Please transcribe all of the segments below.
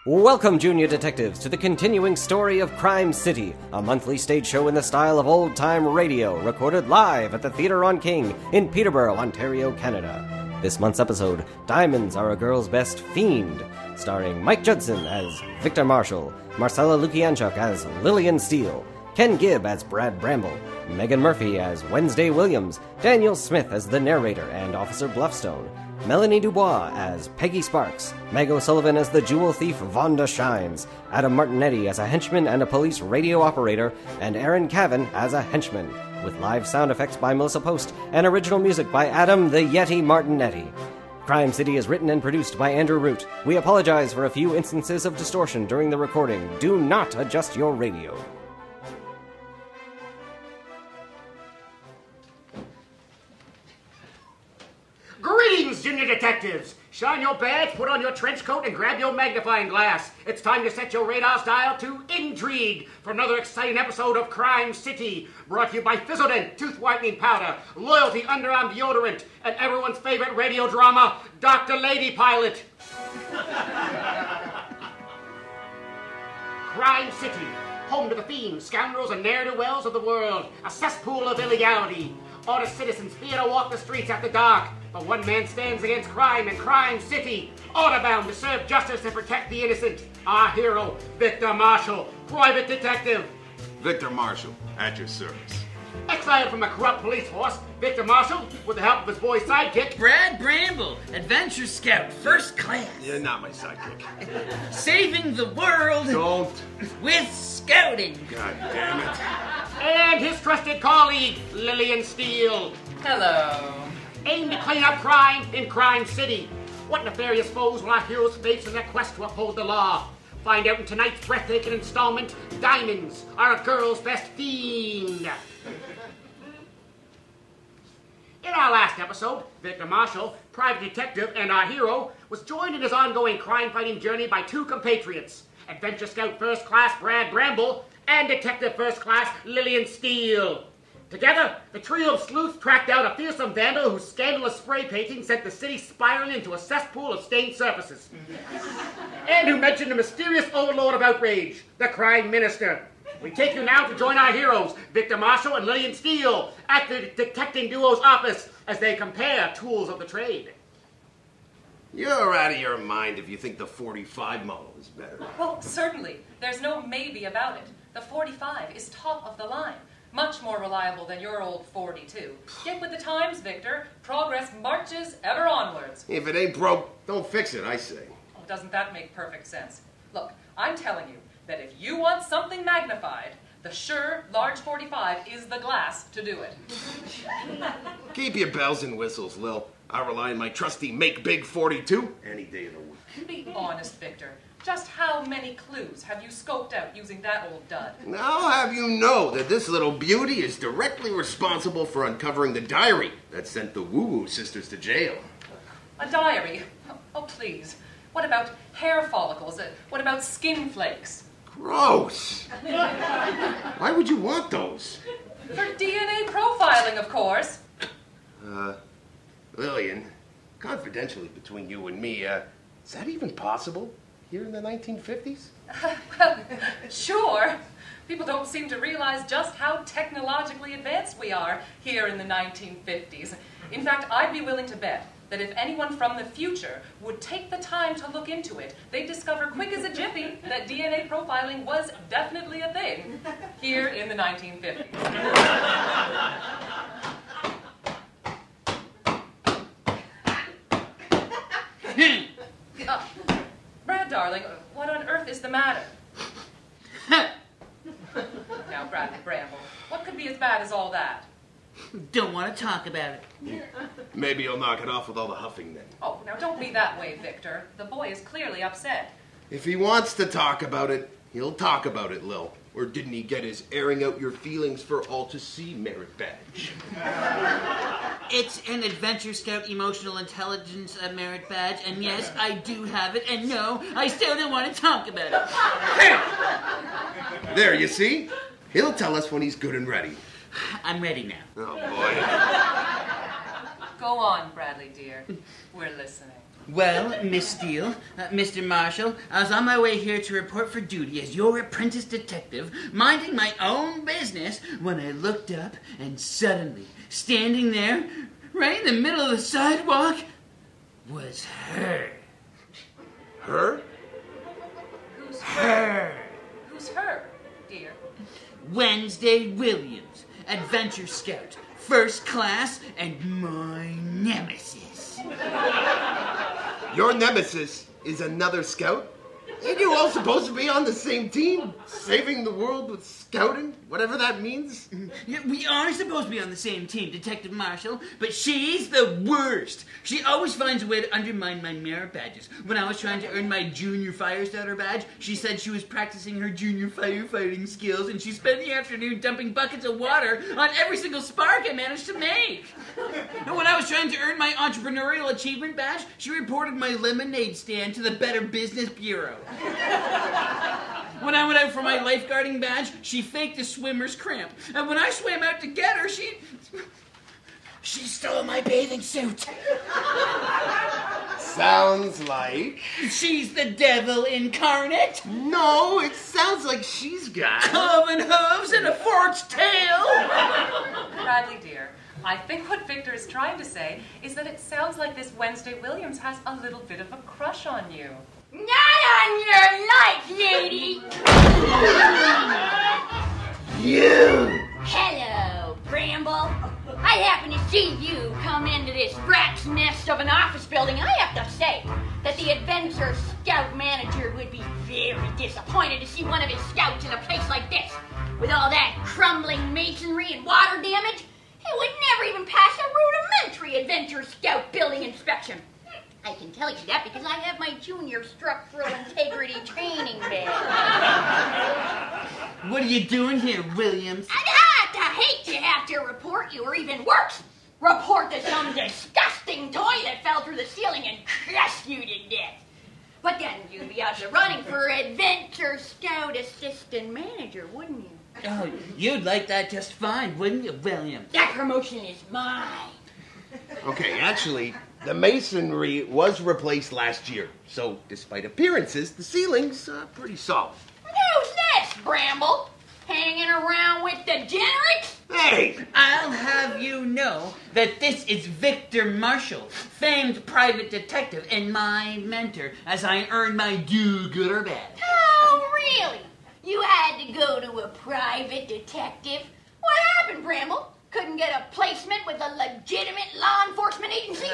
Welcome, junior detectives, to the continuing story of Crime City, a monthly stage show in the style of old-time radio, recorded live at the Theatre on King in Peterborough, Ontario, Canada. This month's episode, Diamonds Are a Girl's Best Fiend, starring Mike Judson as Victor Marshall, Marsala Lukianchuk as Lilian Steele, Kenn Gibb as Brad Bramble, Megan Murphy as Wednesday Williams, Daniel Smith as the narrator and Officer Bluffstone, Melanie Dubois as Peggy Sparks, Meg O'Sullivan as the jewel thief Vonda Shines, Adam Martignetti as a henchman and a police radio operator, and Aaron Cavan as a henchman, with live sound effects by Melissa Post and original music by Adam the Yeti Martignetti. Crime City is written and produced by Andrew Root. We apologize for a few instances of distortion during the recording. Do not adjust your radio. Greetings, junior detectives! Shine your badge, put on your trench coat, and grab your magnifying glass. It's time to set your radars dial to Intrigue for another exciting episode of Crime City, brought to you by Fizzledent Tooth Whitening Powder, Loyalty Underarm Deodorant, and everyone's favorite radio drama, Dr. Lady Pilot. Crime City, home to the Fiend, scoundrels, and ne'er-do-wells of the world, a cesspool of illegality. Honest citizens fear to walk the streets after dark, but one man stands against crime in Crime City, order-bound to serve justice and protect the innocent. Our hero, Victor Marshall, private detective. Victor Marshall, at your service. Exiled from a corrupt police force, Victor Marshall, with the help of his boy sidekick, Brad Bramble, adventure scout, first class. You're not my sidekick. Saving the world Don't. with scouting. God damn it. and his trusted colleague, Lilian Steele. Hello. Aim to clean up crime in Crime City. What nefarious foes will our heroes face in their quest to uphold the law? Find out in tonight's breathtaking installment, Diamonds Are a Girl's Best Fiend. In our last episode, Victor Marshall, private detective and our hero, was joined in his ongoing crime-fighting journey by two compatriots, Adventure Scout First Class Brad Bramble and Detective First Class Lilian Steele. Together, the trio of sleuths tracked down a fearsome vandal whose scandalous spray painting sent the city spiraling into a cesspool of stained surfaces. And who mentioned a mysterious overlord of outrage, the Crime Minister. We take you now to join our heroes, Victor Marshall and Lilian Steele, at the detecting duo's office as they compare tools of the trade. You're out of your mind if you think the 45 model is better. Well, certainly. There's no maybe about it. The 45 is top of the line. Much more reliable than your old 42. Get with the times, Victor. Progress marches ever onwards. If it ain't broke, don't fix it, I say. Oh, doesn't that make perfect sense? Look, I'm telling you that if you want something magnified, the Shure Large 45 is the glass to do it. Keep your bells and whistles, Lil. I rely on my trusty Make Big 42 any day of the week. Be honest, Victor. Just how many clues have you scoped out using that old dud? Now have you know that this little beauty is directly responsible for uncovering the diary that sent the Woo-Woo sisters to jail. A diary? Oh, please. What about hair follicles? What about skin flakes? Gross. Why would you want those? For DNA profiling, of course. Lilian, confidentially between you and me, is that even possible here in the 1950s? Well, sure. People don't seem to realize just how technologically advanced we are here in the 1950s. In fact, I'd be willing to bet that if anyone from the future would take the time to look into it, they'd discover quick as a jiffy that DNA profiling was definitely a thing here in the 1950s. Brad, darling, what on earth is the matter? Now, Bradley Bramble, what could be as bad as all that? Don't want to talk about it. Maybe you'll knock it off with all the huffing then. Oh, now don't be that way, Victor. The boy is clearly upset. If he wants to talk about it, he'll talk about it, Lil. Or didn't he get his airing out your feelings for all to see merit badge? It's an Adventure Scout Emotional Intelligence merit badge, and yes, I do have it, and no, I still don't want to talk about it. There, you see? He'll tell us when he's good and ready. I'm ready now. Oh, boy. Go on, Bradley, dear. We're listening. Well, Miss Steele, Mr. Marshall, I was on my way here to report for duty as your apprentice detective, minding my own business, when I looked up and suddenly, standing there, right in the middle of the sidewalk, was her. Her? Who's her? Who's her, dear? Wednesday Williams, adventure scout, first class, and my nemesis. Your nemesis is another scout? Ain't you all supposed to be on the same team? Saving the world with scouting? Whatever that means? Yeah, we are supposed to be on the same team, Detective Marshall, but she's the worst. She always finds a way to undermine my merit badges. When I was trying to earn my junior fire starter badge, she said she was practicing her junior firefighting skills, and she spent the afternoon dumping buckets of water on every single spark I managed to make. And when I was trying to earn my entrepreneurial achievement badge, she reported my lemonade stand to the Better Business Bureau. When I went out for my lifeguarding badge, she faked a swimmer's cramp. And when I swam out to get her, she stole my bathing suit. Sounds like... She's the devil incarnate. No, it sounds like she's got... Cloven hooves and a forked tail. Bradley, dear, I think what Victor is trying to say is that it sounds like this Wednesday Williams has a little bit of a crush on you. Not on your life, lady! You! Hello, Bramble. I happen to see you come into this rat's nest of an office building. I have to say that the Adventure Scout manager would be very disappointed to see one of his scouts in a place like this. With all that crumbling masonry and water damage, he would never even pass a rudimentary Adventure Scout building inspection. I can tell you that because I have my junior structural integrity training badge. What are you doing here, Williams? I hate to have to report you, or even worse, report to some disgusting toy that fell through the ceiling and crushed you to death. But then you'd be out there running for Adventure Scout Assistant Manager, wouldn't you? Oh, you'd like that just fine, wouldn't you, Williams? That promotion is mine. Okay, actually, the masonry was replaced last year. So, despite appearances, the ceiling's pretty solid. Who's this, Bramble? Hanging around with the generics? Hey! I'll have you know that this is Victor Marshall, famed private detective and my mentor as I earn my do-gooder badge. Oh, really? You had to go to a private detective? What happened, Bramble? Couldn't get a placement with a legitimate law enforcement agency?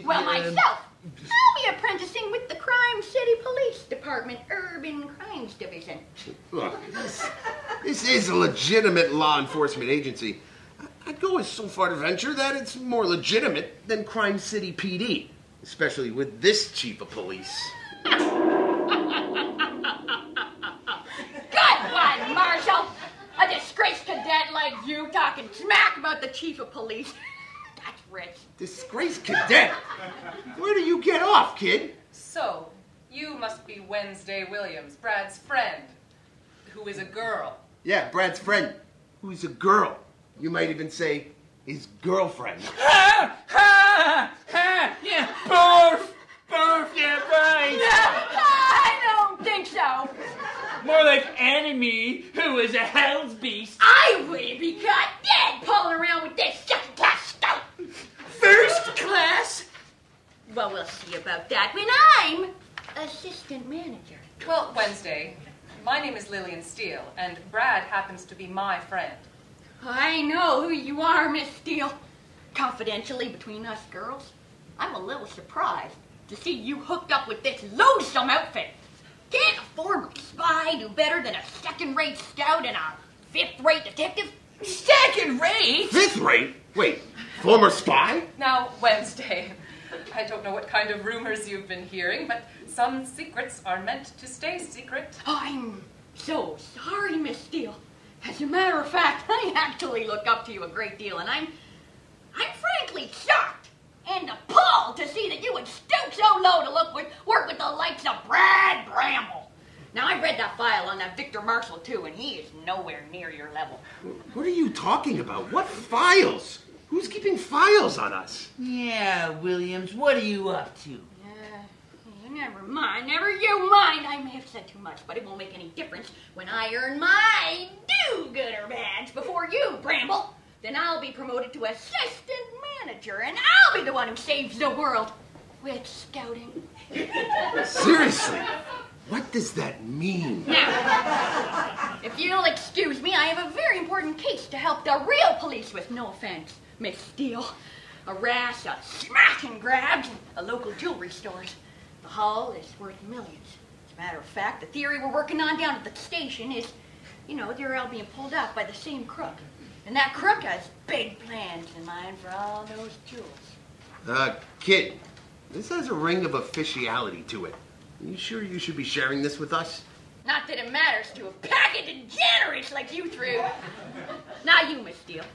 Well, myself. I'll be apprenticing with the Crime City Police Department Urban Crimes Division. Look, this is a legitimate law enforcement agency. I'd go so far to venture that it's more legitimate than Crime City PD, especially with this chief of police. Good one, Marshall! A disgraced cadet like you talking smack about the chief of police. That's rich. Disgraced cadet? Where do you get off, kid? So, you must be Wednesday Williams, Brad's friend, who is a girl. Yeah, Brad's friend, who's a girl. You might even say his girlfriend. Ha! Ha! Ha! Yeah, barf! Barf, yeah, right! I don't think so. More like enemy, who is a hell's beast. I would be caught dead pulling around with this second-class scout. First class? Well, we'll see about that when I'm assistant manager. Well, Wednesday, my name is Lilian Steele, and Brad happens to be my friend. I know who you are, Miss Steele. Confidentially, between us girls, I'm a little surprised to see you hooked up with this loathsome outfit. Can't a former spy do better than a second-rate scout and a fifth-rate detective? Second-rate? Fifth rate? Wait, former spy? Now, Wednesday, I don't know what kind of rumors you've been hearing, but some secrets are meant to stay secret. I'm so sorry, Miss Steele. As a matter of fact, I actually look up to you a great deal, and I'm frankly shocked and appalled to see that you would stoop so low to work with the likes of Brad Bramble. Now, I read that file on that Victor Marshall, too, and he is nowhere near your level. What are you talking about? What files? Who's keeping files on us? Yeah, Williams, what are you up to? Never mind, never you mind. I may have said too much, but it won't make any difference when I earn my do-gooder badge before you, Bramble. Then I'll be promoted to assistant manager, and I'll be the one who saves the world with scouting. Seriously? What does that mean? Now, if you'll excuse me, I have a very important case to help the real police with. No offense, Miss Steele. A rash of smash and grabs at local jewelry stores. The haul is worth millions. As a matter of fact, the theory we're working on down at the station is, they're all being pulled out by the same crook. And that crook has big plans in mind for all those jewels. Kid, this has a ring of officiality to it. Are you sure you should be sharing this with us? Not that it matters to a pack of degenerates like you three. Not you, Miss Steele.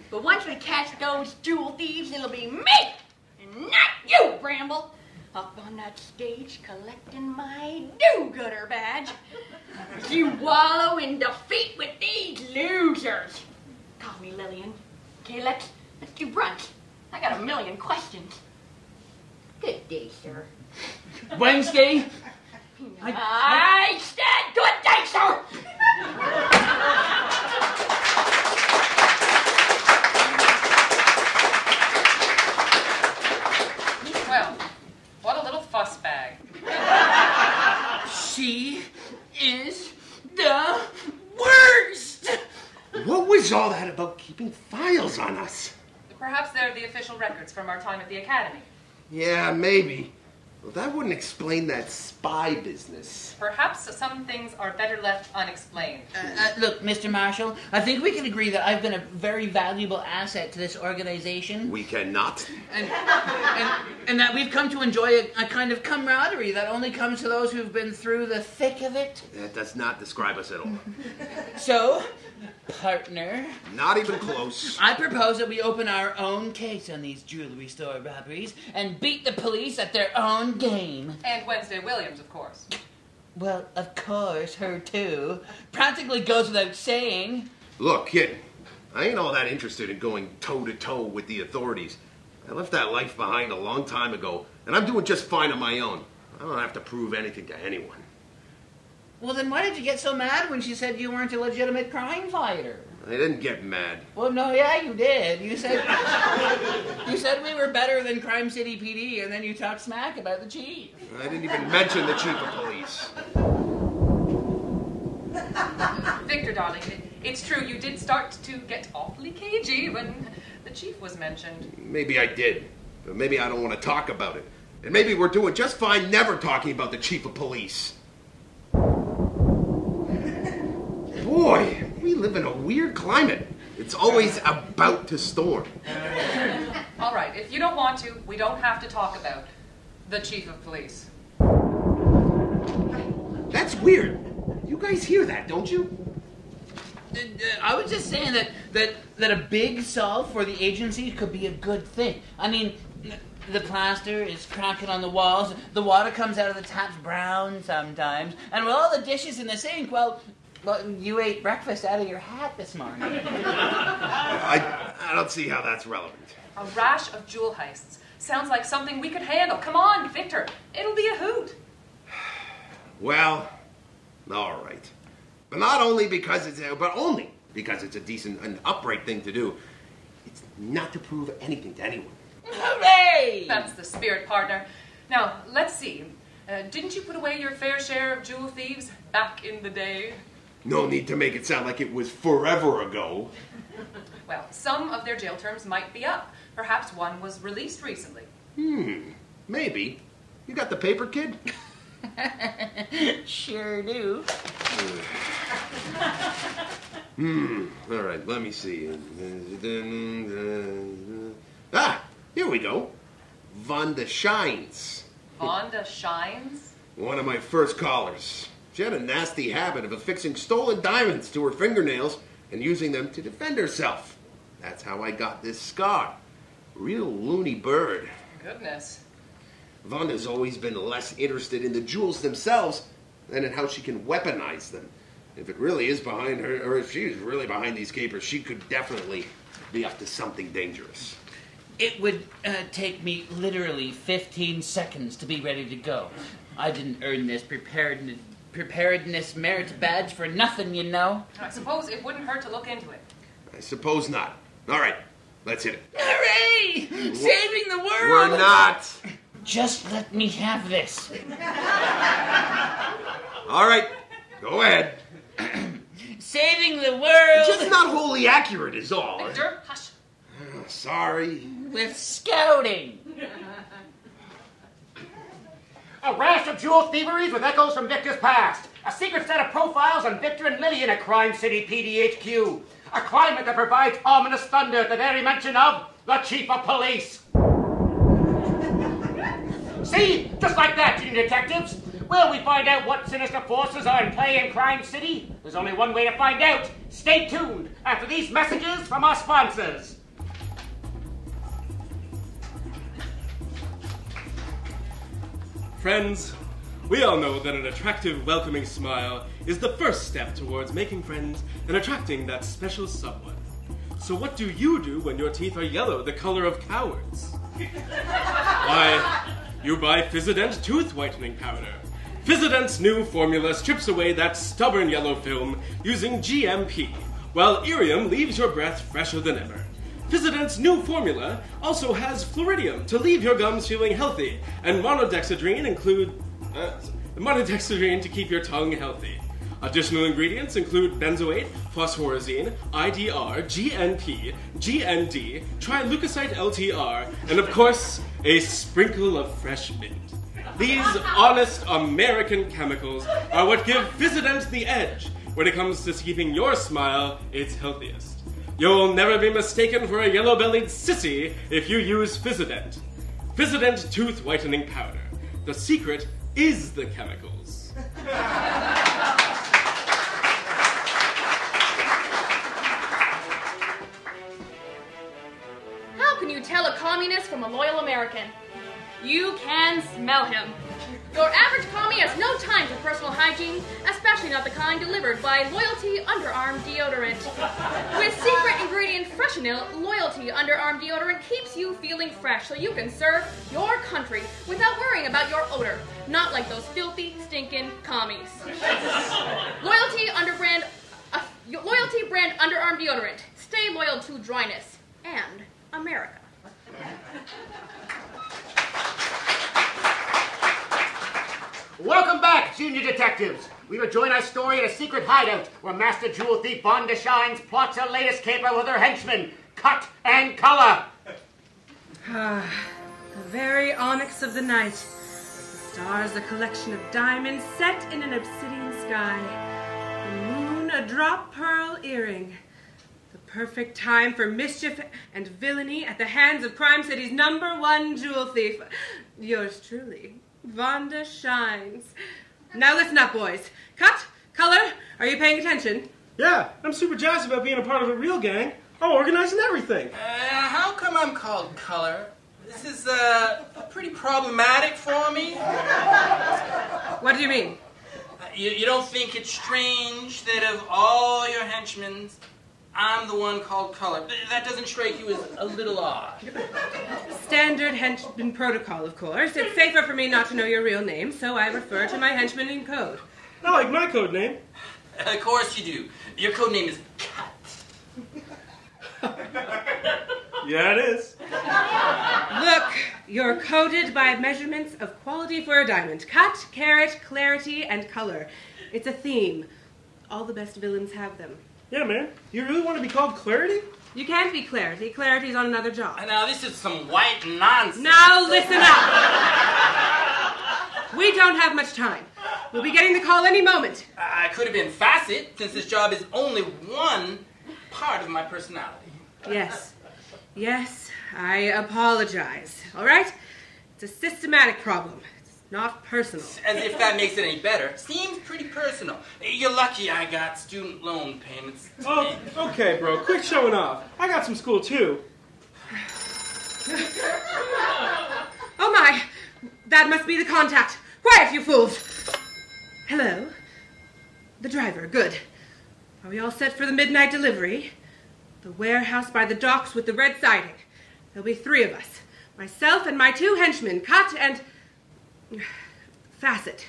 But once we catch those jewel thieves, it'll be me, and not you, Bramble, up on that stage collecting my do-gooder badge. As you wallow in defeat with these losers. Call me Lilian. Okay, let's do brunch. I got a million questions. Good day, sir. Wednesday? I said good day, sir! Well, what a little fuss bag. She is the worst! What was all that about keeping files on us? Perhaps they're the official records from our time at the academy. Yeah, maybe. Well, that wouldn't explain that spy business. Perhaps some things are better left unexplained. Look, Mr. Marshall, I think we can agree that I've been a very valuable asset to this organization. We cannot. And that we've come to enjoy a kind of camaraderie that only comes to those who've been through the thick of it. That does not describe us at all. So, partner, Not even close. I propose that we open our own case on these jewelry store robberies and beat the police at their own game. And Wednesday Williams, of course. Well, of course, her too. Practically goes without saying. Look, kid, I ain't all that interested in going toe-to-toe with the authorities. I left that life behind a long time ago, and I'm doing just fine on my own. I don't have to prove anything to anyone. Well, then why did you get so mad when she said you weren't a legitimate crime fighter? I didn't get mad. Well, no, yeah, you did. You said we were better than Crime City PD, and then you talked smack about the chief. I didn't even mention the chief of police. Victor, darling, it's true, you did start to get awfully cagey when the chief was mentioned. Maybe I did, but maybe I don't want to talk about it. And maybe we're doing just fine never talking about the chief of police. Boy, we live in a weird climate. It's always about to storm. All right, if you don't want to, we don't have to talk about the chief of police. That's weird. You guys hear that, don't you? I was just saying that a big solve for the agency could be a good thing. I mean, the plaster is cracking on the walls, the water comes out of the taps brown sometimes, and with all the dishes in the sink, well, you ate breakfast out of your hat this morning. I don't see how that's relevant. A rash of jewel heists. Sounds like something we could handle. Come on, Victor. It'll be a hoot. Well, all right. But only because it's a decent and upright thing to do. It's not to prove anything to anyone. Hooray! That's the spirit, partner. Now, let's see. Didn't you put away your fair share of jewel thieves back in the day? No need to make it sound like it was forever ago. Well, some of their jail terms might be up. Perhaps one was released recently. Maybe. You got the paper, kid? Sure do. All right, let me see. Here we go. Vonda Shines. Vonda Shines? One of my first callers. She had a nasty habit of affixing stolen diamonds to her fingernails and using them to defend herself. That's how I got this scar. Real loony bird. Goodness. Vonda's always been less interested in the jewels themselves than in how she can weaponize them. If it really is behind her, or if she's really behind these capers, she could definitely be up to something dangerous. It would take me literally 15 seconds to be ready to go. I didn't earn this preparedness merit badge for nothing, you know. I suppose it wouldn't hurt to look into it. I suppose not. All right, let's hit it. Hooray! Saving the world! We're not. Just let me have this. All right, go ahead. Saving the world! Just not wholly accurate is all. Victor, hush. Sorry. With scouting. A rash of jewel thieveries with echoes from Victor's past. A secret set of profiles on Victor and Lilian at Crime City PDHQ. A climate that provides ominous thunder at the very mention of the Chief of Police. See? Just like that, junior detectives. Will we find out what sinister forces are in play in Crime City? There's only one way to find out. Stay tuned after these messages from our sponsors. Friends, we all know that an attractive, welcoming smile is the first step towards making friends and attracting that special someone. So what do you do when your teeth are yellow, the color of cowards? Why, you buy Fizzident tooth whitening powder. Fizzident's new formula strips away that stubborn yellow film using GMP, while Irium leaves your breath fresher than ever. Fizzident's new formula also has Floridium to leave your gums feeling healthy, and monodexedrine to keep your tongue healthy. Additional ingredients include benzoate, phosphorazine, IDR, GNP, GND, trileukocyte LTR, and of course, a sprinkle of fresh mint. These honest American chemicals are what give Fizzident the edge when it comes to keeping your smile its healthiest. You'll never be mistaken for a yellow-bellied sissy if you use Fizzident. Fizzident tooth whitening powder. The secret is the chemicals. How can you tell a communist from a loyal American? You can smell him. Your average commie has no time for personal hygiene, especially not the kind delivered by Loyalty Underarm Deodorant. With secret ingredient Freshenil, Loyalty Underarm Deodorant keeps you feeling fresh so you can serve your country without worrying about your odor, not like those filthy, stinking commies. Loyalty brand underarm deodorant. Stay loyal to dryness and America. Welcome back, junior detectives. We will join our story at a secret hideout where Master Jewel Thief Von de Shines plots her latest caper with her henchmen, Cut and Color. The very onyx of the night. The stars a collection of diamonds set in an obsidian sky. The moon a drop pearl earring. The perfect time for mischief and villainy at the hands of Crime City's #1 jewel thief. Yours truly, Von de Shines. Now listen up, boys. Cut, Color, are you paying attention? Yeah, I'm super jazzed about being a part of a real gang. I'm organizing everything. How come I'm called Color? This is pretty problematic for me. What do you mean? You don't think it's strange that of all your henchmen, I'm the one called Color? That doesn't strike you as a little odd? Standard henchman protocol, of course. It's safer for me not to know your real name, so I refer to my henchman in code. I like my code name. Of course you do. Your code name is Cut. Yeah, it is. Look, you're coded by measurements of quality for a diamond. Cut, carat, clarity, and color. It's a theme. All the best villains have them. Yeah, man. You really want to be called Clarity? You can't be Clarity. Clarity's on another job. Now, this is some white nonsense. Now, listen up. We don't have much time. We'll be getting the call any moment. I could have been Facet, since this job is only one part of my personality. Yes, I apologize. All right? It's a systematic problem. It's not personal. As if that makes it any better. Seems pretty personal. You're lucky I got student loan payments. Oh, okay, bro. Quit showing off. I got some school, too. Oh, my. That must be the contact. Quiet, you fools. Hello? The driver. Good. Are we all set for the midnight delivery? The warehouse by the docks with the red siding. There'll be 3 of us. Myself and my 2 henchmen, Cut and... Facet.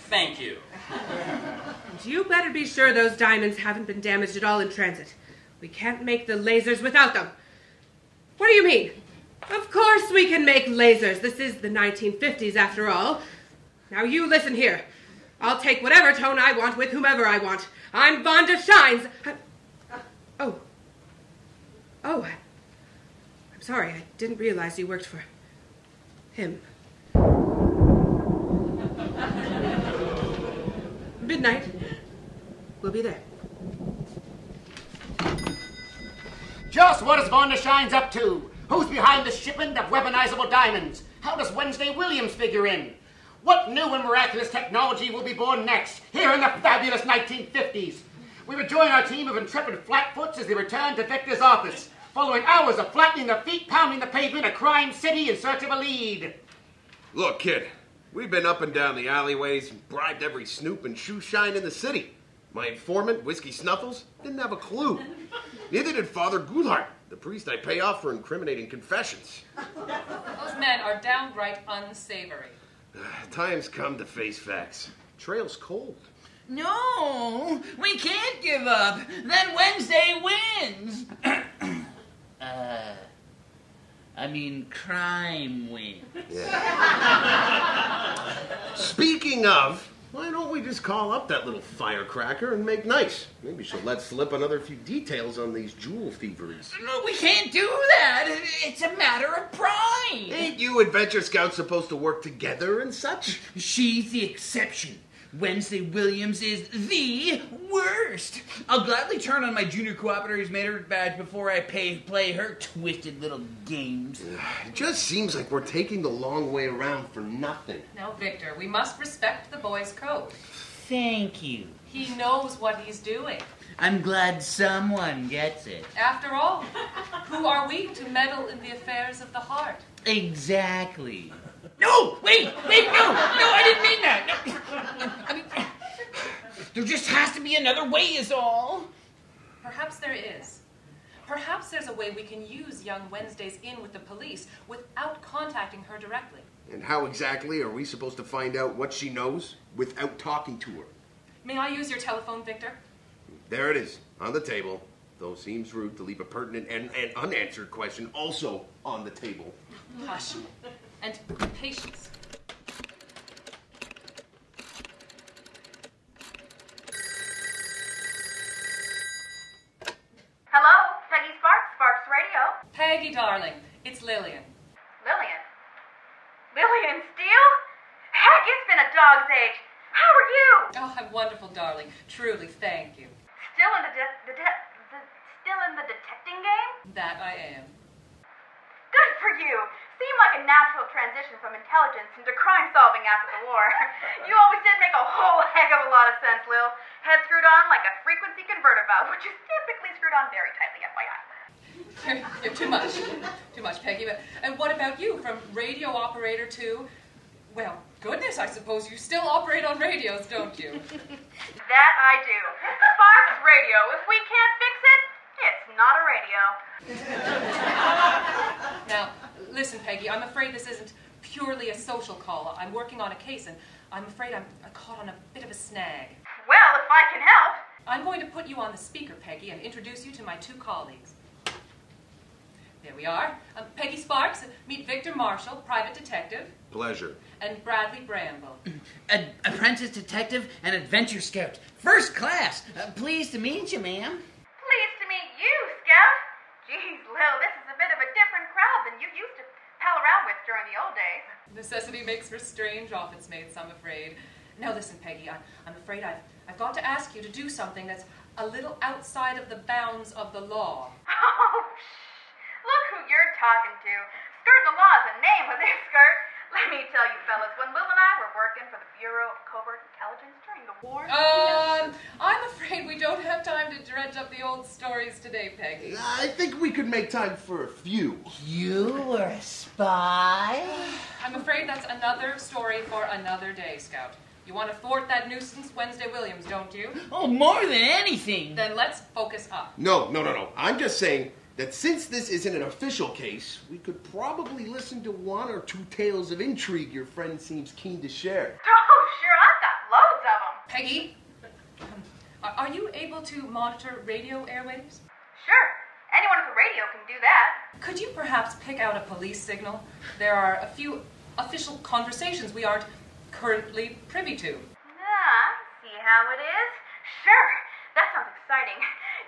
Thank you. And you better be sure those diamonds haven't been damaged at all in transit. We can't make the lasers without them. What do you mean? Of course we can make lasers. This is the 1950s after all. Now you listen here. I'll take whatever tone I want with whomever I want. I'm Von de Shines. Oh, I'm sorry. I didn't realize you worked for him. Midnight. We'll be there. Just what is Von der Shine's up to? Who's behind the shipment of weaponizable diamonds? How does Wednesday Williams figure in? What new and miraculous technology will be born next, here in the fabulous 1950s? We rejoin our team of intrepid flatfoots as they return to Victor's office, following hours of flattening their feet, pounding the pavement of Crime City in search of a lead. Look, kid, we've been up and down the alleyways, bribed every snoop and shoe shine in the city. My informant, Whiskey Snuffles, didn't have a clue. Neither did Father Goulart, the priest I pay off for incriminating confessions. Those men are downright unsavory. Time's come to face facts. Trail's cold. No, we can't give up. Then Wednesday wins. Crime wins. Yeah. Speaking of, why don't we just call up that little firecracker and make nice? Maybe she'll let slip another few details on these jewel thieveries. No, we can't do that. It's a matter of pride. Ain't you adventure scouts supposed to work together and such? She's the exception. Wednesday Williams is the worst. I'll gladly turn on my junior cooperator's merit badge before I play her twisted little games. It just seems like we're taking the long way around for nothing. Now, Victor, we must respect the boy's code. Thank you. He knows what he's doing. I'm glad someone gets it. After all, who are we to meddle in the affairs of the heart? Exactly. No! Wait! No, I didn't mean that! No. There just has to be another way is all. Perhaps there is. Perhaps there's a way we can use young Wednesday's in with the police without contacting her directly. And how exactly are we supposed to find out what she knows without talking to her? May I use your telephone, Victor? There it is, on the table. Though seems rude to leave a pertinent and unanswered question also on the table. Hush. And patience. Hello, Peggy Sparks, Sparks Radio. Peggy, darling, it's Lilian. Lilian? Lilian Steele? Heck, it's been a dog's age. How are you? Oh, I'm wonderful, darling. Truly, thank you. Still in the detecting game? That I am. Good for you. Seemed like a natural transition from intelligence into crime solving after the war. You always did make a whole heck of a lot of sense, Lil. Head screwed on like a frequency converter valve, which is typically screwed on very tightly, FYI. You're too much. Too much, Peggy. And what about you? From radio operator to... Well, goodness, I suppose you still operate on radios, don't you? That I do. Sparks Radio. If we can't fix it, it's not a radio. Now, listen, Peggy, I'm afraid this isn't purely a social call. I'm working on a case, and I'm afraid I'm caught on a bit of a snag. Well, if I can help. I'm going to put you on the speaker, Peggy, and introduce you to my 2 colleagues. There we are. Peggy Sparks, meet Victor Marshall, private detective. Pleasure. And Bradley Bramble. Apprentice detective and adventure scout. First class. Pleased to meet you, ma'am. Pleased to meet you, Scout. Geez, Lil, this is a bit of a different crowd than you used to pal around with during the old days. Necessity makes for strange office mates, I'm afraid. Now listen, Peggy, I'm afraid I've got to ask you to do something that's a little outside of the bounds of the law. Oh, look who you're talking to. Skirting the law is the name of this skirt. Let me tell you, fellas, when Lil and I were working for the Bureau of Covert Intelligence during the war... I'm afraid we don't have time to dredge up the old stories today, Peggy. I think we could make time for a few. You were a spy? I'm afraid that's another story for another day, Scout. You want to thwart that nuisance, Wednesday Williams, don't you? Oh, more than anything. Then let's focus up. No. I'm just saying that since this isn't an official case, we could probably listen to one or two tales of intrigue your friend seems keen to share. Oh, sure, I've got loads of them. Peggy, are you able to monitor radio airwaves? Sure, anyone with a radio can do that. Could you perhaps pick out a police signal? There are a few official conversations we aren't currently privy to. I see how it is. Sure, that sounds exciting.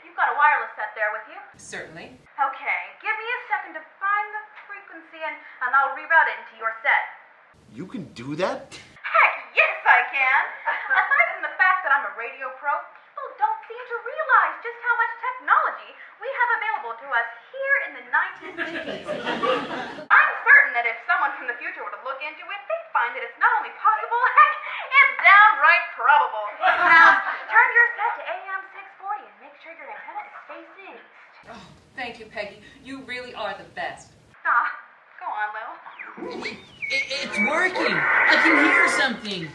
You've got a wireless set there with you? Certainly. Okay, give me a second to find the frequency and I'll reroute it into your set. You can do that? Heck, yes I can. Aside from the fact that I'm a radio pro, people don't seem to realize just how much technology we have available to us here in the 1950s. I'm certain that if someone from the future were to look into it, they'd find that it's not only possible, heck, it's downright probable. Now, turn your set to AM 640 and make sure your antenna is facing east. Oh, thank you, Peggy. You really are the best. Go on, Lil. It's working. I can hear something.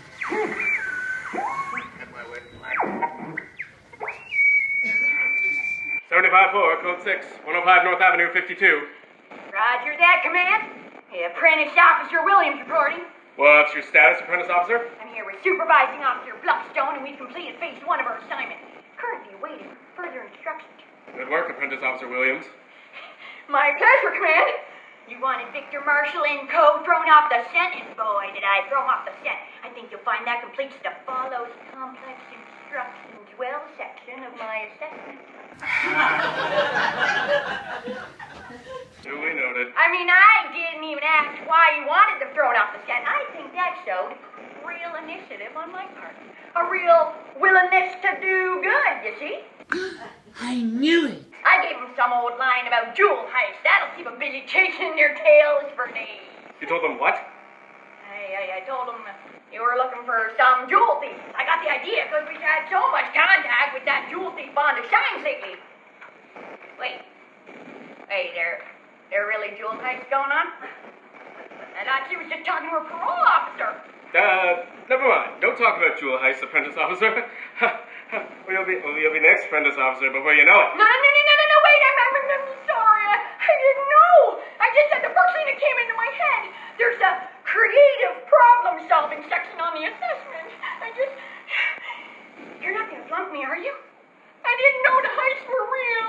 75-4, code 6, 105 North Avenue, 52. Roger that, Command. Apprentice Officer Williams reporting. What's your status, Apprentice Officer? I'm here with Supervising Officer Bluffstone, and we've completed phase 1 of our assignment. Currently awaiting further instructions. Good work, Apprentice Officer Williams. My pleasure, Command. You wanted Victor Marshall in code thrown off the scent, and boy, did I throw him off the scent. I think you'll find that completes the follows complex instructions well section of my assessment. Duly noted. I mean, I didn't even ask why you wanted them thrown off the scent. I think that showed real initiative on my part. A real willingness to do good, you see? I knew it. I gave them some old line about jewel heists. That'll keep them busy chasing their tails for days. You told them what? I told them you were looking for some jewel thieves. I got the idea because we've had so much contact with that jewel thief on the shines lately. Wait, there are really jewel heists going on? I thought she was just talking to her parole officer. Never mind. Don't talk about jewel heists, Apprentice Officer. You'll be next, Apprentice Officer, before you know it. No, wait, I'm sorry. I didn't know. I just said the first thing that came into my head. There's a creative problem-solving section on the assessment. You're not going to flunk me, are you? I didn't know the heists were real.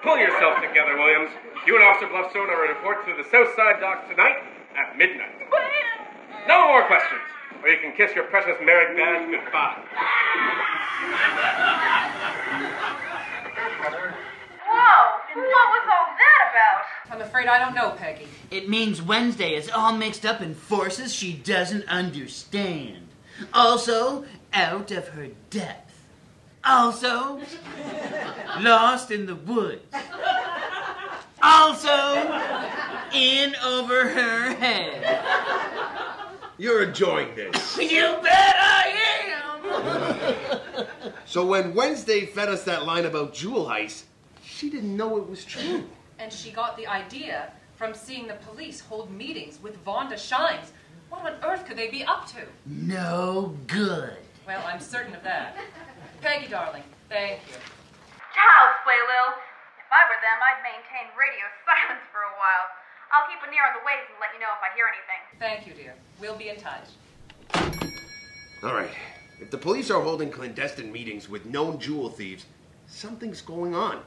Pull yourself together, Williams. You and Officer Bluffstone are to report to the South Side docks tonight at midnight. But... No more questions, or you can kiss your precious merit badge goodbye. Whoa, what was all that about? I'm afraid I don't know, Peggy. It means Wednesday is all mixed up in forces she doesn't understand. Also, out of her depth. Also, lost in the woods. Also, in over her head. You're enjoying this. You bet I am! So when Wednesday fed us that line about jewel heists, she didn't know it was true. And she got the idea from seeing the police hold meetings with Vonda Shines. What on earth could they be up to? No good. Well, I'm certain of that. Peggy, darling, thank you. Child's play, Lil. If I were them, I'd maintain radio silence for a while. I'll keep an ear on the waves and let you know if I hear anything. Thank you, dear. We'll be in touch. All right. If the police are holding clandestine meetings with known jewel thieves, something's going on.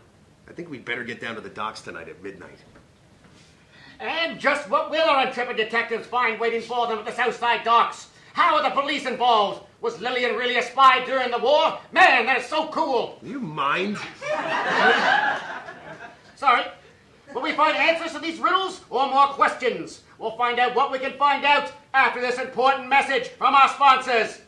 I think we'd better get down to the docks tonight at midnight. And just what will our intrepid detectives find waiting for them at the Southside docks? How are the police involved? Was Lilian really a spy during the war? Man, that is so cool. Do you mind? Sorry. Will we find answers to these riddles or more questions? We'll find out what we can find out after this important message from our sponsors.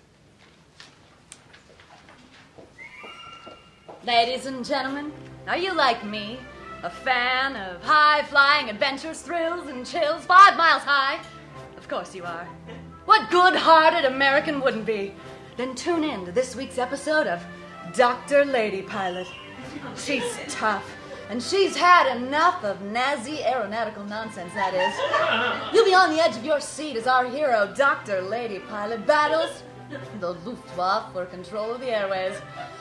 Ladies and gentlemen, are you like me? A fan of high-flying adventures, thrills, and chills 5 miles high? Of course you are. What good-hearted American wouldn't be? Then tune in to this week's episode of Dr. Lady Pilot. She's tough, And she's had enough of Nazi aeronautical nonsense, that is. You'll be on the edge of your seat as our hero, Dr. Lady Pilot, battles the Luftwaffe for control of the airways.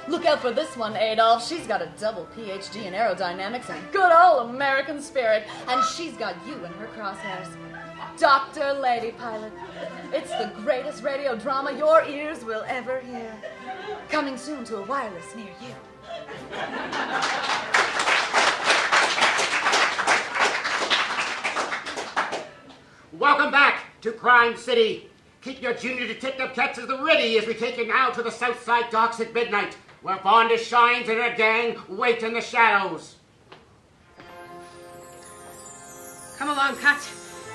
Look out for this one, Adolf. She's got a double PhD in aerodynamics and good old American spirit, and she's got you in her crosshairs. Dr. Lady Pilot, it's the greatest radio drama your ears will ever hear. Coming soon to a wireless near you. Welcome back to Crime City. Keep your junior detective catches the ready as we take you now to the South Side docks at midnight, where Vonda Shines and her gang wait in the shadows. Come along, Cut.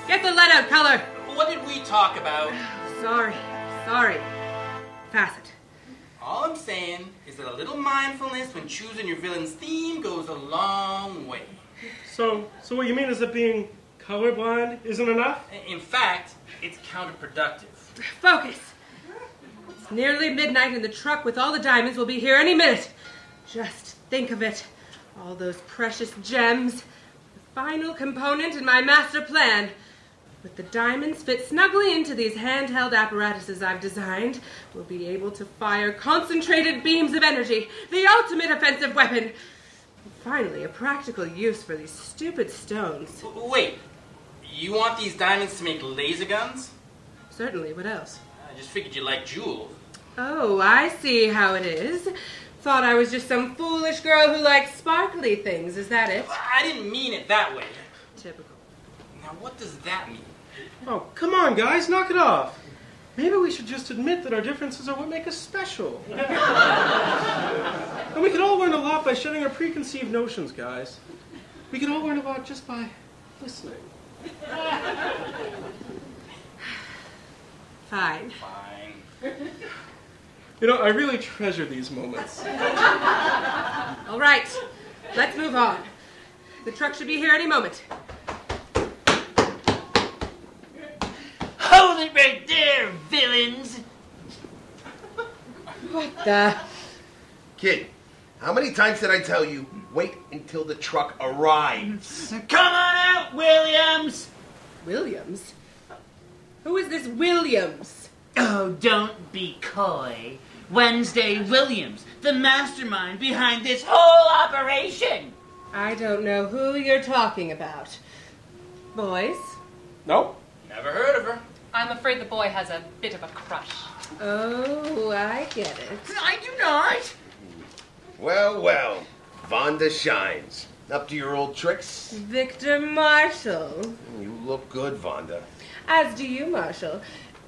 Get the lead out, Color. What did we talk about? Sorry. Pass it. All I'm saying is that a little mindfulness when choosing your villain's theme goes a long way. So what you mean is that being colorblind isn't enough? In fact, it's counterproductive. Focus. It's nearly midnight and the truck with all the diamonds will be here any minute. Just think of it. All those precious gems. The final component in my master plan. With the diamonds fit snugly into these handheld apparatuses I've designed, we'll be able to fire concentrated beams of energy, the ultimate offensive weapon. And finally, a practical use for these stupid stones. Wait, you want these diamonds to make laser guns? Certainly, what else? I just figured you liked jewels. Oh, I see how it is. Thought I was just some foolish girl who likes sparkly things, is that it? I didn't mean it that way. Typical. Now what does that mean? Oh, come on, guys, knock it off. Maybe we should just admit that our differences are what make us special. And we can all learn a lot by shedding our preconceived notions, guys. We can all learn a lot just by listening. Fine. You know, I really treasure these moments. All right, let's move on. The truck should be here any moment. Hold it right there, villains! What the? Kid, how many times did I tell you, wait until the truck arrives? Come on out, Williams! Williams? Who is this Williams? Oh, don't be coy. Wednesday Williams, the mastermind behind this whole operation. I don't know who you're talking about. Boys? Nope. Never heard of her. I'm afraid the boy has a bit of a crush. Oh, I get it. I do not. Well, Vonda Shines. Up to your old tricks? Victor Marshall. You look good, Vonda. As do you, Marshall.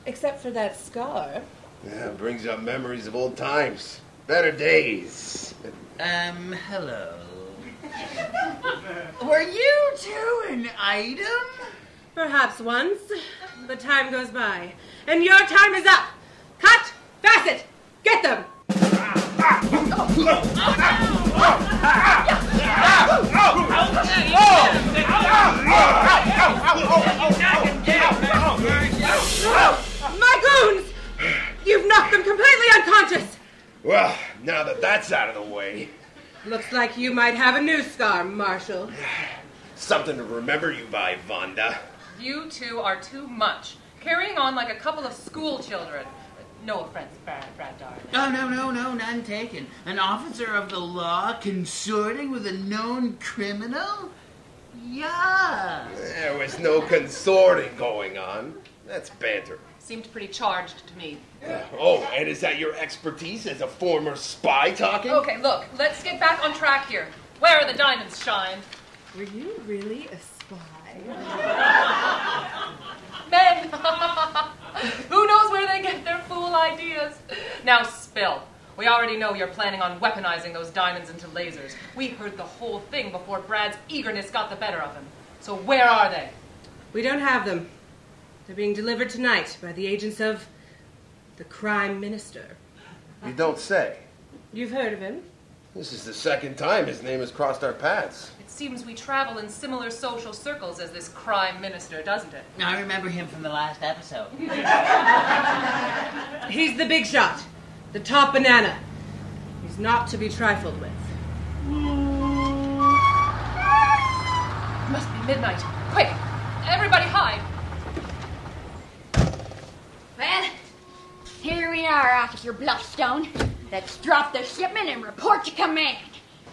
Except for that scar. Yeah, brings up memories of old times. Better days. Hello. Were you two an item? Perhaps once, but time goes by. And your time is up! Cut! Facet! Get them! My goons! You've knocked them completely unconscious! Well, now that that's out of the way... Looks like you might have a new scar, Marshall. Something to remember you by, Vonda. You two are too much. Carrying on like a couple of school children. No offense, Brad darling. Oh, no, none taken. An officer of the law consorting with a known criminal? Yeah. There was no consorting going on. That's banter. Seemed pretty charged to me. Oh, and is that your expertise as a former spy talking? Okay, look, let's get back on track here. Where are the diamonds, Shine? Were you really a spy? Men! Who knows where they get their fool ideas? Now spill. We already know you're planning on weaponizing those diamonds into lasers. We heard the whole thing before Brad's eagerness got the better of him. So where are they? We don't have them. They're being delivered tonight by the agents of the Crime Minister. You don't say. You've heard of him? This is the second time his name has crossed our paths. It seems we travel in similar social circles as this Crime Minister, doesn't it? I remember him from the last episode. He's the big shot. The top banana. He's not to be trifled with. It must be midnight. Quick, everybody hide. Well, here we are, Officer Bluffstone. Let's drop the shipment and report to command.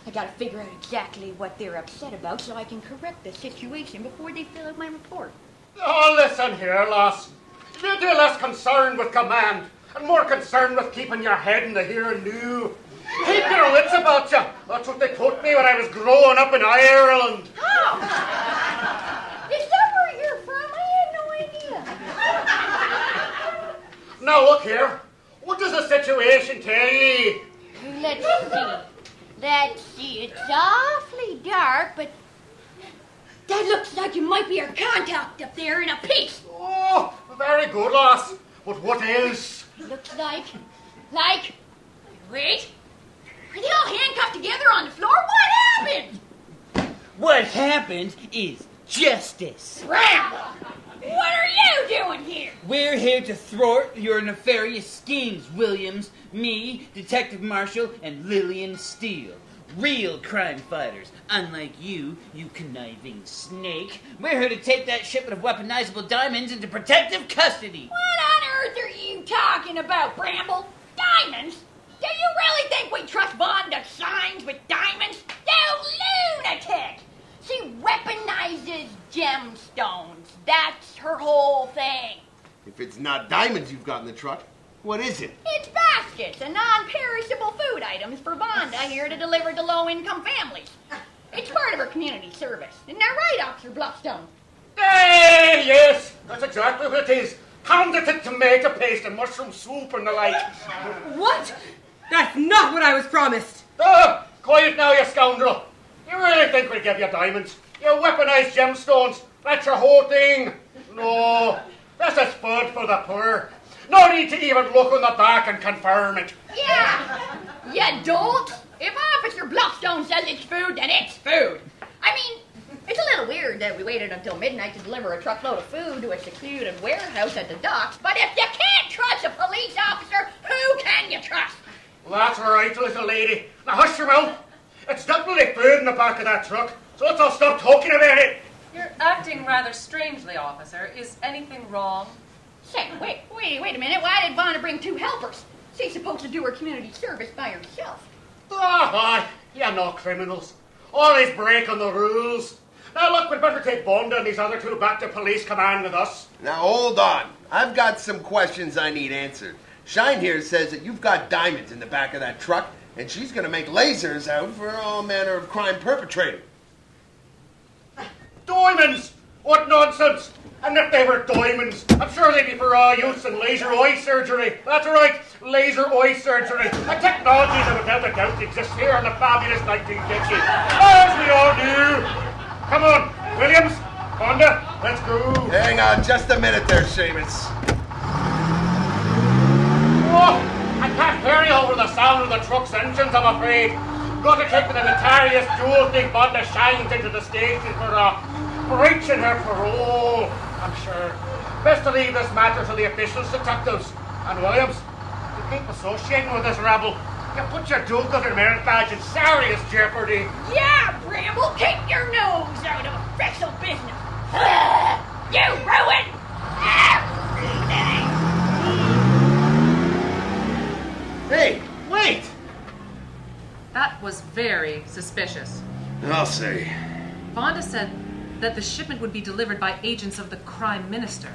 I gotta figure out exactly what they're upset about so I can correct the situation before they fill out my report. Oh, listen here, lass. You're less concerned with command and more concerned with keeping your head in the here and now. Keep your wits about you. That's what they taught me when I was growing up in Ireland. Oh! Is that where you're from? I had no idea. Now, look here. What does the situation tell ye? Let's see. It's awfully dark, but that looks like it might be our contact up there in a piece. Oh, very good, lass. But what else? Looks like, wait. Are they all handcuffed together on the floor? What happened? What happened is justice. Bramble! What are you doing here? We're here to thwart your nefarious schemes, Williams. Me, Detective Marshall, and Lilian Steele. Real crime fighters. Unlike you, you conniving snake. We're here to take that shipment of weaponizable diamonds into protective custody. What on earth are you talking about, Bramble? Diamonds? Do you really think we trust Vonda signs with diamonds? You lunatic! She weaponizes gemstones. That's her whole thing. If it's not diamonds you've got in the truck, what is it? It's baskets and non-perishable food items for Vonda here to deliver to low-income families. It's part of her community service. Isn't that right, Officer Bluffstone? Hey, yes, that's exactly what it is. Hand-it tomato paste and mushroom soup and the like. What? That's not what I was promised. Quiet now, you scoundrel. You really think we'll give you diamonds? You weaponized gemstones. That's your whole thing. No, this is food for the poor. No need to even look on the back and confirm it. Yeah, you dolt. If Officer Bluffstone says it's food, then it's food. I mean, it's a little weird that we waited until midnight to deliver a truckload of food to a secluded warehouse at the docks, but if you can't trust a police officer, who can you trust? Well, that's all right, little lady. Now hush your mouth. It's definitely food in the back of that truck, so let's all stop talking about it. You're acting rather strangely, officer. Is anything wrong? Say, wait a minute. Why did Vonda bring two helpers? She's supposed to do her community service by herself. You're no criminals. Always breaking the rules. Now look, we'd better take Vonda and these other two back to police command with us. Now hold on. I've got some questions I need answered. Shine here says that you've got diamonds in the back of that truck, and she's going to make lasers out for all manner of crime perpetrated. Diamonds? What nonsense! And if they were diamonds, I'm sure they'd be for use in laser eye surgery. That's right, laser eye surgery. A technology that without a doubt exists here in the fabulous 1950s. As we all do. Come on, Williams, Vonda, let's go. Hang on just a minute there, Seamus. Oh, I can't hear you over the sound of the truck's engines, I'm afraid. Got to take the nefarious jewel thing Vonda shines into the station for breaching her parole, I'm sure. Best to leave this matter to the officials, detectives. And Williams, you keep associating with this rabble. You put your do-gooder merit badge in serious jeopardy. Yeah, Bramble, keep your nose out of official business. You ruin everything. Hey, wait! That was very suspicious. I'll say. Vonda said that the shipment would be delivered by agents of the crime minister.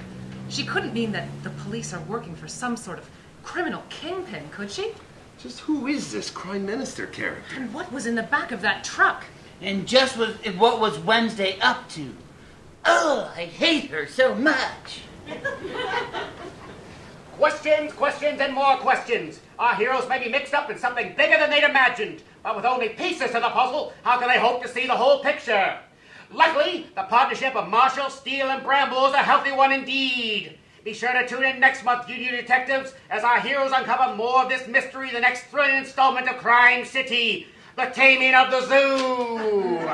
She couldn't mean that the police are working for some sort of criminal kingpin, could she? Just who is this crime minister character? And what was in the back of that truck? And just what was Wednesday up to? Oh, I hate her so much. Questions, and more questions. Our heroes may be mixed up in something bigger than they'd imagined, but with only pieces to the puzzle, how can they hope to see the whole picture? Luckily, the partnership of Marshall, Steele, and Bramble is a healthy one indeed. Be sure to tune in next month, you new detectives, as our heroes uncover more of this mystery in the next thrilling installment of Crime City, The Taming of the Zoo.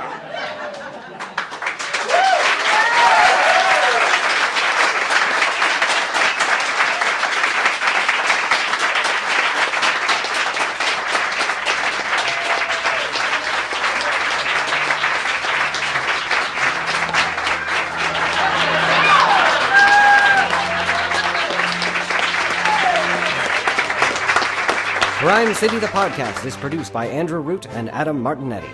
Crime City the Podcast is produced by Andrew Root and Adam Martignetti.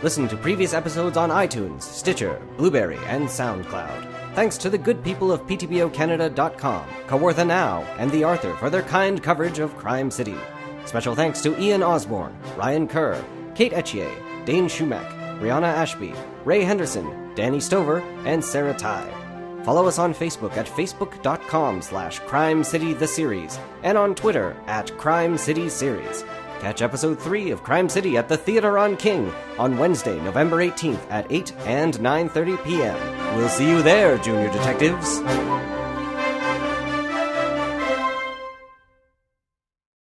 Listen to previous episodes on iTunes, Stitcher, Blueberry, and SoundCloud. Thanks to the good people of PTBOCanada.com, Kawartha Now, and The Arthur for their kind coverage of Crime City. Special thanks to Ian Osborne, Ryan Kerr, Kate Etchier, Dane Schumack, Brianna Ashby, Ray Henderson, Danny Stover, and Sarah Ty. Follow us on Facebook at facebook.com/Crime City The Series and on Twitter at Crime City Series. Catch episode 3 of Crime City at the Theater on King on Wednesday, November 18th at 8 and 9:30 p.m. We'll see you there, junior detectives.